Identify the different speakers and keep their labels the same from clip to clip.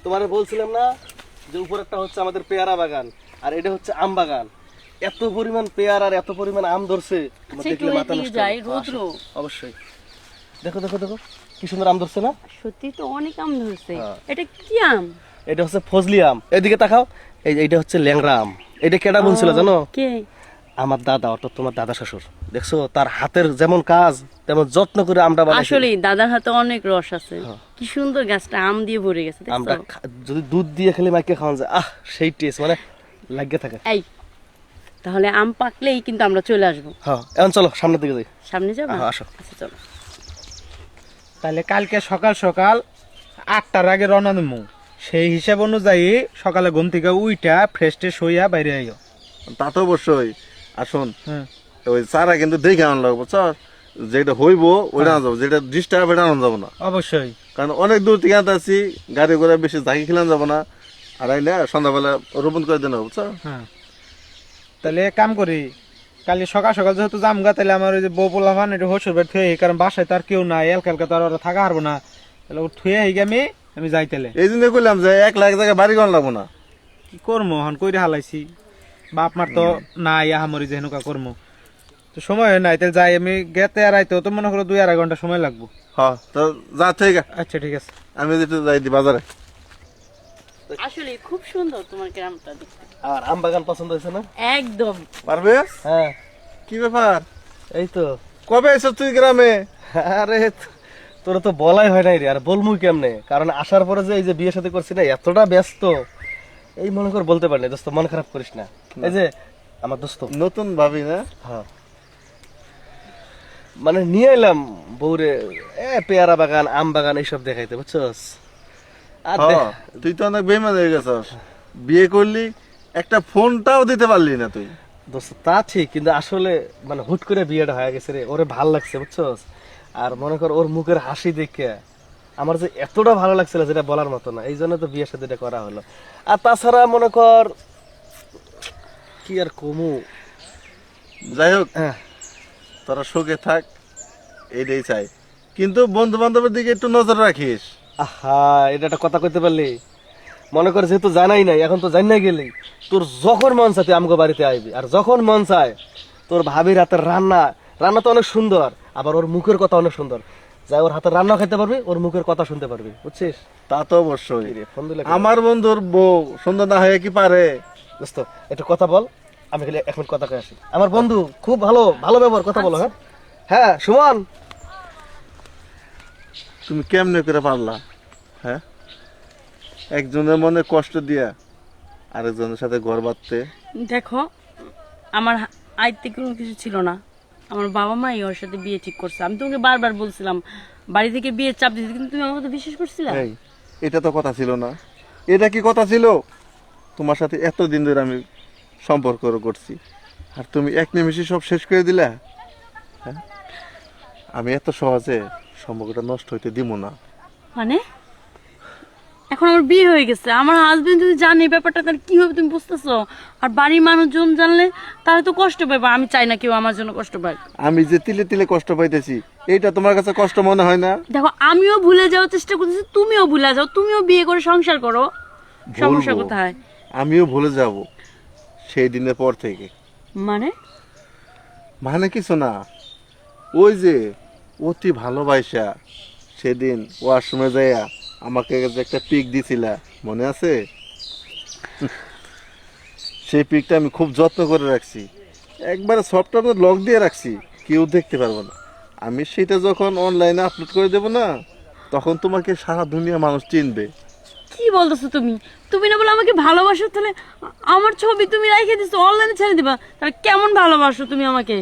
Speaker 1: তোমারে বলছিলাম না যে উপরেরটা হচ্ছে আমাদের পেয়ারা বাগান আর এটা হচ্ছে আম বাগান। এত পরিমাণ পেয়ারা আর এত পরিমাণ আম ধরছে, দেখলে মাথা নষ্ট হয়ে যাবে। অবশ্যই দেখো দেখো দেখো কি সুন্দর আম ধরছে না?
Speaker 2: সত্যি তো অনেক আম ধরছে। এটা কি আম?
Speaker 1: এটা হচ্ছে ফজলি আম। এদিকে তাকাও, এইটা হচ্ছে ল্যাংড়া আম। এটা কেডা বলছিল জানো?
Speaker 2: কে?
Speaker 1: আমার দাদা, অর্থাৎ তোমার দাদা শ্বশুর। দেখছো তার হাতের যেমন কাজ তেমন যত্ন করে আমটা বানাইছে।
Speaker 2: আসলে দাদার হাতে অনেক রস আছে। কি সুন্দর গাছটা আম দিয়ে ভরে গেছে।
Speaker 1: আমরা যদি দুধ দিয়ে খেলে মাইকে খাওয়া যায়, সেই টেস্ট মানে লাগিয়ে থাকে।
Speaker 2: এই তাহলে আম পাকলেই কিন্তু আমরা চলে আসবো।
Speaker 1: হ্যাঁ এখন চলো সামনের দিকে যাই।
Speaker 2: সামনে যাবো?
Speaker 1: আসো।
Speaker 2: আচ্ছা চলো।
Speaker 3: তাহলে কালকে সকাল সকাল 8টার আগে রওনা দেবো। সেই হিসাব অনুযায়ী সকালে ঘুম থেকে উইটা ফ্রেশ ট্রেশ হইয়া বাইরে আইও।
Speaker 4: তা তো অবশ্যই। আসুন
Speaker 3: হ্যাঁ
Speaker 4: ওই চারা কিন্তু দেখে আনলো, বুঝছো? যেটা হইব ওইটা আনা যাবো, যেটা ডিস্টার্ব এটা আনা যাবো না।
Speaker 3: অবশ্যই,
Speaker 4: কারণ অনেক দূর থেকে আনতে আসছি, গাড়ি ঘোড়া বেশি জাকি খেলান যাবো না। আর আইলে সন্ধ্যাবেলা রোপণ করে দেন, বুঝছো?
Speaker 3: হ্যাঁ তাহলে এক কাম করি, কালি সকাল সকাল যেহেতু জামগা, তাহলে আমার ওই যে বউ পোলাভান একটু হসুর বের থুয়ে, কারণ বাসায় তার কেউ নাই, এলকালকা তো আর ওরা থাকা হারবো না। তাহলে ও থুয়ে আমি যাই। তাহলে
Speaker 4: এই জন্য কইলাম যে 1 লাখ জায়গায় বাড়ি করান লাগবো না।
Speaker 3: কি করবো হন কইরে হালাইছি, বাপ মার তো নাই, আহামরি যে হেনুকা করবো তো সময় নাই। তাহলে যাই আমি, গেতে আর আইতে তো মনে করো 2-2.5 ঘন্টা সময় লাগবো।
Speaker 4: হ্যাঁ তো যা থেকে।
Speaker 3: আচ্ছা ঠিক আছে,
Speaker 4: আমি যেতে যাই দি বাজারে।
Speaker 2: আসলে খুব সুন্দর তোমার গ্রামটা দেখতে।
Speaker 1: আর আম বাগান পছন্দ হয়েছে না?
Speaker 2: একদম।
Speaker 4: পারবে?
Speaker 1: হ্যাঁ।
Speaker 4: কি ব্যাপার?
Speaker 1: এই তো।
Speaker 4: কবে এসো তুই গ্রামে?
Speaker 1: আরে তোরা তো বলাই হয় নাই রে, আর বলমু কেমনে? কারণ আসার পরে যে এই যে বিয়ে সাথে করছি না, এতটা ব্যস্ত, এই মনে কর বলতে পারি না। দোস্ত মন খারাপ করিস না। এই যে আমার দোস্ত
Speaker 4: নতুন ভাবি না?
Speaker 1: হ্যাঁ, মানে নিয়ে এলাম বউরে পেয়ারা বাগান আম বাগান এইসব দেখাইতে, বুঝছস? আর
Speaker 4: তুই তো অনেক বেইমান হয়ে গেছস। বিয়ে করলি, একটা ফোনটাও দিতে পারলি না তুই।
Speaker 1: দোস্ত তা ঠিক, কিন্তু আসলে মানে হুট করে বিয়েটা হয়ে গেছে রে, ওরে ভাল লাগছে, বুঝছস? আর মনে কর ওর মুখের হাসি দেখে আমার যে এতটা ভালো লাগছিল যেটা বলার মতো না, এই জন্য তো বিয়ের সাথে এটা করা হলো। আর তাছাড়া মনে কর কি আর কমু।
Speaker 4: যাই হোক,
Speaker 1: হ্যাঁ
Speaker 4: তোরা সুখে থাক, এইটাই চাই। কিন্তু বন্ধু বান্ধবের দিকে একটু নজর রাখিস।
Speaker 1: আহা, এটা একটা কথা কইতে পারলি। মনে কর যেহেতু জানাই নাই, এখন তো জানি না গেলি, তোর যখন মন চায় তুই আমগো বাড়িতে আইবি। আর যখন মন চায় তোর ভাবির হাতের রান্না, রান্না তো অনেক সুন্দর, আবার ওর মুখের কথা অনেক সুন্দর। যাই ওর হাতের রান্না খেতে পারবি, ওর মুখের কথা শুনতে পারবি, বুঝছিস?
Speaker 4: তা তো অবশ্যই।
Speaker 1: ফোন দিলে
Speaker 4: আমার বন্ধুর বউ সুন্দর না হয়ে কি পারে?
Speaker 1: দোস্ত একটু কথা বল, আমি খালি এখন কথা কয়ে আসি। আমার বন্ধু খুব ভালো ভালো ব্যবহার, কথা বলো। হ্যাঁ হ্যাঁ সুমন,
Speaker 4: তুমি কেমনে করে পারলা? হ্যাঁ, একজনের মনে কষ্ট দিয়া আরেকজনের সাথে ঘর বাঁধতে।
Speaker 2: দেখো, আমার আয়ত্তে কোনো কিছু ছিল না। আমার বাবা মাই ওর সাথে বিয়ে ঠিক করছে। আমি তোমাকে বারবার বলছিলাম বাড়ি থেকে বিয়ের চাপ দিতে, কিন্তু তুমি আমার কথা বিশ্বাস করছিলে?
Speaker 4: এই, এটা তো কথা ছিল না। এটা কি কথা ছিল? তোমার সাথে এতদিন ধরে আমি সম্পর্ক করছি, আর তুমি এক নিমিষে সব শেষ করে দিলা। হ্যাঁ, আমি এত সহজে সম্পর্কটা নষ্ট হইতে দিব না।
Speaker 2: মানে এখন আমার বিয়ে হয়ে গেছে, আমার হাজবেন্ড যদি জানে এই ব্যাপারটা, তাহলে কি হবে তুমি বুঝতেছো? আর বাড়ির মানুষজন জানলে তারা তো কষ্ট পাবে। আমি চাই না কেউ আমার জন্য কষ্ট পাক।
Speaker 4: আমি যে তিলে তিলে কষ্ট পাইতেছি, এইটা তোমার কাছে কষ্ট মনে হয় না?
Speaker 2: দেখো, আমিও ভুলে যাওয়ার চেষ্টা করতেছি, তুমিও ভুলে যাও, তুমিও বিয়ে করে সংসার করো। সমস্যা
Speaker 4: ভুলবো।
Speaker 2: কোথায়?
Speaker 4: আমিও ভুলে যাব সেই দিনের পর থেকে।
Speaker 2: মানে
Speaker 4: মানে কিছু না, ওই যে অতি ভালোবাসা সেদিন ওয়াশরুমে যাইয়া আমাকে যে একটা পিক দিছিলা, মনে আছে? সেই পিকটা আমি খুব যত্ন করে রাখছি, একবারে সফটওয়্যার লক দিয়ে রাখছি, কেউ দেখতে পারবো না। আমি সেটা যখন অনলাইনে আপলোড করে দেবো না, তখন তোমাকে সারা দুনিয়া মানুষ চিনবে।
Speaker 2: কি বলতেছো তুমি? তুমি না বলে আমাকে ভালোবাসো, তাহলে আমার ছবি তুমি রেখে দিছো, অনলাইনে ছেড়ে দিবা? তাহলে কেমন ভালোবাসো তুমি আমাকে?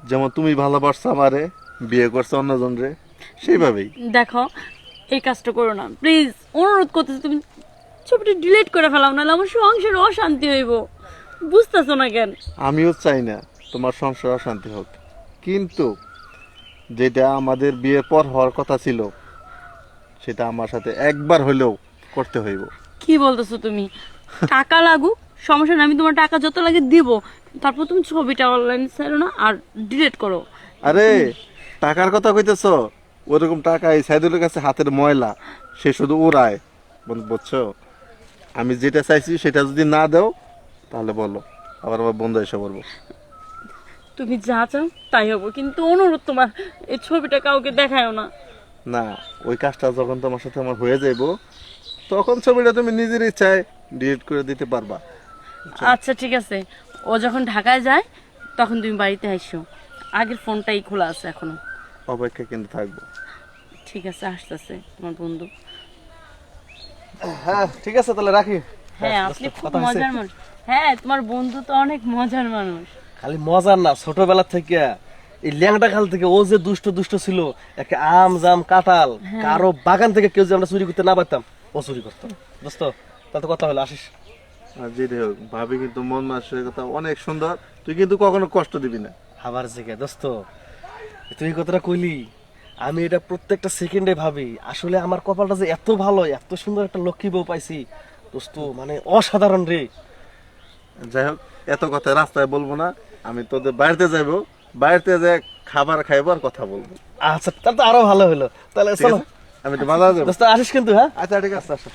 Speaker 4: যেমন তুমি ভালোবাসছো আমারে, বিয়ে করছো অন্যজন রে, সেইভাবেই।
Speaker 2: দেখো, এই কাজটা করো না প্লিজ, অনুরোধ করতেছি। তুমি ছবিটা ডিলিট করে ফেলাও, নাহলে আমার সংসারে অশান্তি হইব। বুঝতেছো না কেন?
Speaker 4: আমিও চাই না তোমার সংসার অশান্তি হোক, কিন্তু যেটা আমাদের বিয়ের পর হওয়ার কথা ছিল, সেটা আমার সাথে একবার হইলেও করতে হইব।
Speaker 2: কি বলতেছো তুমি? টাকা লাগুক, সমস্যা না, আমি তোমার টাকা যত লাগে দিব, তারপর তুমি ছবিটা অনলাইনে ছেড়ো না আর ডিলিট করো।
Speaker 4: আরে টাকার কথা কইতেছ? ওরকম টাকা এই সাইদুলের কাছে হাতের ময়লা, সে শুধু ওরায়। বন্ধু বুঝছো, আমি যেটা চাইছি সেটা যদি না দাও তাহলে বলো, আবার আমার বন্ধু এসে বলবো।
Speaker 2: তুমি যা চাও তাই হবো, কিন্তু অনুরোধ তোমার এই ছবিটা কাউকে দেখায়ও না।
Speaker 4: না, ওই কাজটা যখন তোমার সাথে আমার হয়ে যাইবো তখন ছবিটা তুমি নিজের ইচ্ছায় ডিলিট করে দিতে পারবা।
Speaker 2: আচ্ছা ঠিক আছে, ও যখন ঢাকায় যায় তখন তুমি বাড়িতে আইসো, আগের ফোনটাই খোলা আছে এখনো।
Speaker 4: অপেক্ষা কিন্তু থাকবো।
Speaker 2: ঠিক আছে, আসতেছে তোমার বন্ধু।
Speaker 1: হ্যাঁ ঠিক আছে, তাহলে রাখি।
Speaker 2: হ্যাঁ আপনি খুব
Speaker 1: কথা হয়েছে?
Speaker 2: মজার মানুষ। হ্যাঁ তোমার বন্ধু তো অনেক মজার মানুষ।
Speaker 1: খালি মজার না, ছোটবেলা থেকে এই ল্যাংটা কাল থেকে ও যে দুষ্ট দুষ্ট ছিল, একটা আম জাম কাঁঠাল কারো বাগান থেকে কেউ যে আমরা চুরি করতে না পারতাম, ও চুরি করতো। দোস্ত তাহলে তো কথা হলো, আসিস।
Speaker 4: আর যেটাই হোক, ভাবি কিন্তু মন মানুষের কথা অনেক সুন্দর, তুই কিন্তু কখনো কষ্ট দিবি না।
Speaker 1: আবার জেগে দোস্ত, তুই এই কথাটা কইলি, আমি এটা প্রত্যেকটা সেকেন্ডে ভাবি, আসলে আমার কপালটা যে এত ভালো, এত সুন্দর একটা লক্ষ্মী বউ পাইছি দোস্ত, মানে অসাধারণ রে।
Speaker 4: যাই হোক, এত কথা রাস্তায় বলবো না, আমি তোদের বাড়িতে যাইবো, বাড়িতে যে খাবার খাইবো আর কথা বলবো।
Speaker 1: আচ্ছা তাহলে তো আরো ভালো হলো, তাহলে
Speaker 4: ঠিক
Speaker 1: চলো
Speaker 4: আছে? আমি তো বাজার যাবো।
Speaker 1: দোস্ত আসিস কিন্তু, হ্যাঁ
Speaker 4: আচ্ছা ঠিক আছে, আসো।